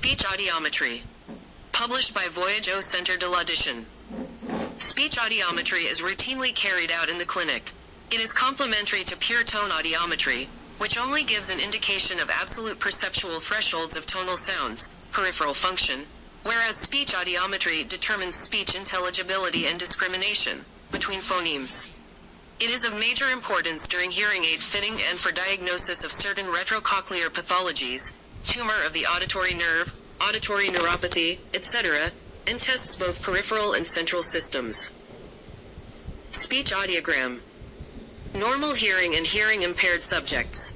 Speech audiometry. Published by Voyage au Centre de l'Audition. Speech audiometry is routinely carried out in the clinic. It is complementary to pure tone audiometry, which only gives an indication of absolute perceptual thresholds of tonal sounds, peripheral function, whereas speech audiometry determines speech intelligibility and discrimination between phonemes. It is of major importance during hearing aid fitting and for diagnosis of certain retrocochlear pathologies, tumor of the auditory nerve, auditory neuropathy, etc., and tests both peripheral and central systems. Speech audiogram. Normal hearing and hearing impaired subjects.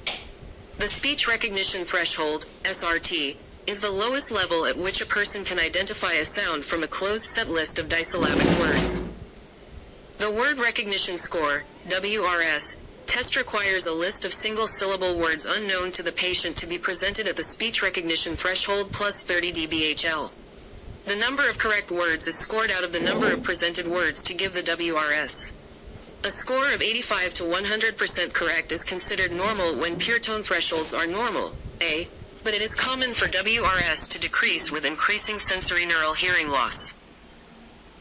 The speech recognition threshold, SRT, is the lowest level at which a person can identify a sound from a closed set list of disyllabic words. The word recognition score, WRS, test requires a list of single-syllable words unknown to the patient to be presented at the speech recognition threshold plus 30 dBHL. The number of correct words is scored out of the number of presented words to give the WRS. A score of 85 to 100% correct is considered normal when pure tone thresholds are normal, A, but it is common for WRS to decrease with increasing sensorineural hearing loss.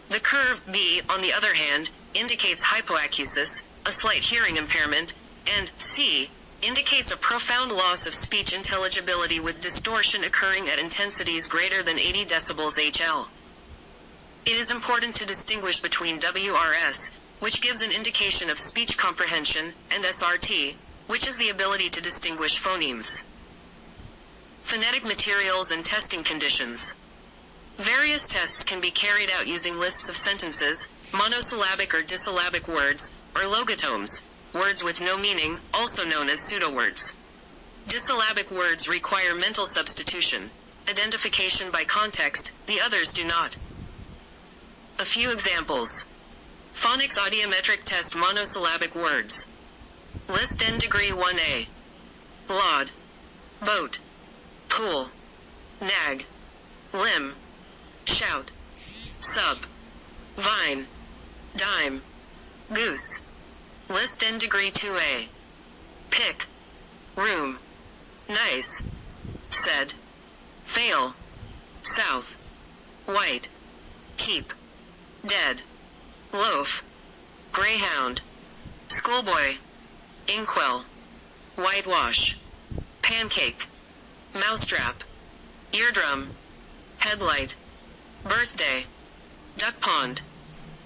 The curve, B, on the other hand, indicates hypoacusis, a slight hearing impairment, and C, indicates a profound loss of speech intelligibility with distortion occurring at intensities greater than 80 decibels HL. It is important to distinguish between WRS, which gives an indication of speech comprehension, and SRT, which is the ability to distinguish phonemes. Phonetic materials and testing conditions. Various tests can be carried out using lists of sentences, monosyllabic or disyllabic words, or logotomes, words with no meaning, also known as pseudowords. Disyllabic words require mental substitution, identification by context, the others do not. A few examples. Phonics audiometric test monosyllabic words. List N degree 1A. Laud. Boat. Pool. Nag. Limb. Shout. Sub. Vine. Dime. Goose. List N degree 2A. Pick. Room. Nice. Said. Fail. South. White. Keep. Dead. Loaf. Greyhound. Schoolboy. Inkwell. Whitewash. Pancake. Mousetrap. Eardrum. Headlight. Birthday. Duck pond.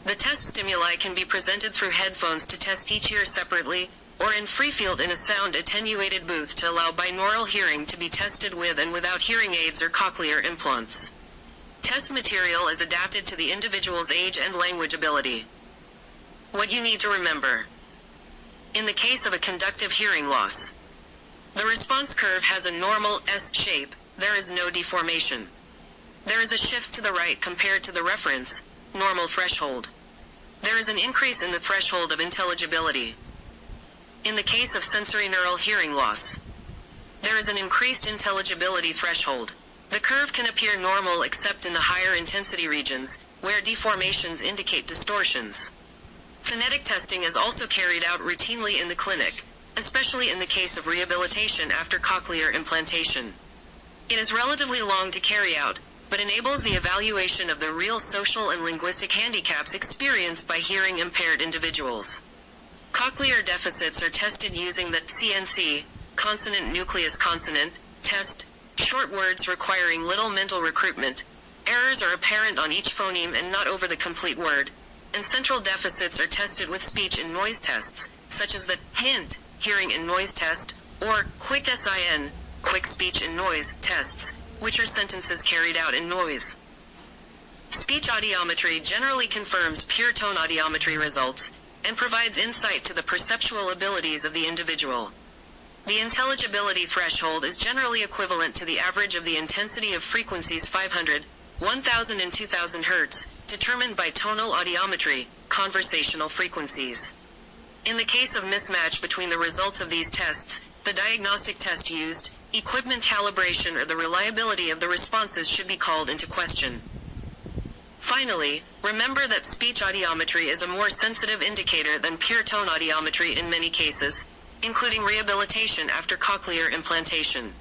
The test stimuli can be presented through headphones to test each ear separately, or in free field in a sound-attenuated booth to allow binaural hearing to be tested with and without hearing aids or cochlear implants. Test material is adapted to the individual's age and language ability. What you need to remember. In the case of a conductive hearing loss, the response curve has a normal S shape, there is no deformation. There is a shift to the right compared to the reference, normal threshold. There is an increase in the threshold of intelligibility. In the case of sensorineural hearing loss, there is an increased intelligibility threshold. The curve can appear normal except in the higher intensity regions, where deformations indicate distortions. Phonetic testing is also carried out routinely in the clinic, especially in the case of rehabilitation after cochlear implantation. It is relatively long to carry out, but enables the evaluation of the real social and linguistic handicaps experienced by hearing impaired individuals. Cochlear deficits are tested using the CNC, consonant nucleus consonant, test, short words requiring little mental recruitment. Errors are apparent on each phoneme and not over the complete word, and central deficits are tested with speech and noise tests, such as the HINT, hearing and noise test, or quick SIN, quick speech and noise tests, which are sentences carried out in noise. Speech audiometry generally confirms pure tone audiometry results, and provides insight to the perceptual abilities of the individual. The intelligibility threshold is generally equivalent to the average of the intensity of frequencies 500, 1000 and 2000 Hz, determined by tonal audiometry, conversational frequencies. In the case of mismatch between the results of these tests, the diagnostic test used, equipment calibration or the reliability of the responses should be called into question. Finally, remember that speech audiometry is a more sensitive indicator than pure tone audiometry in many cases, including rehabilitation after cochlear implantation.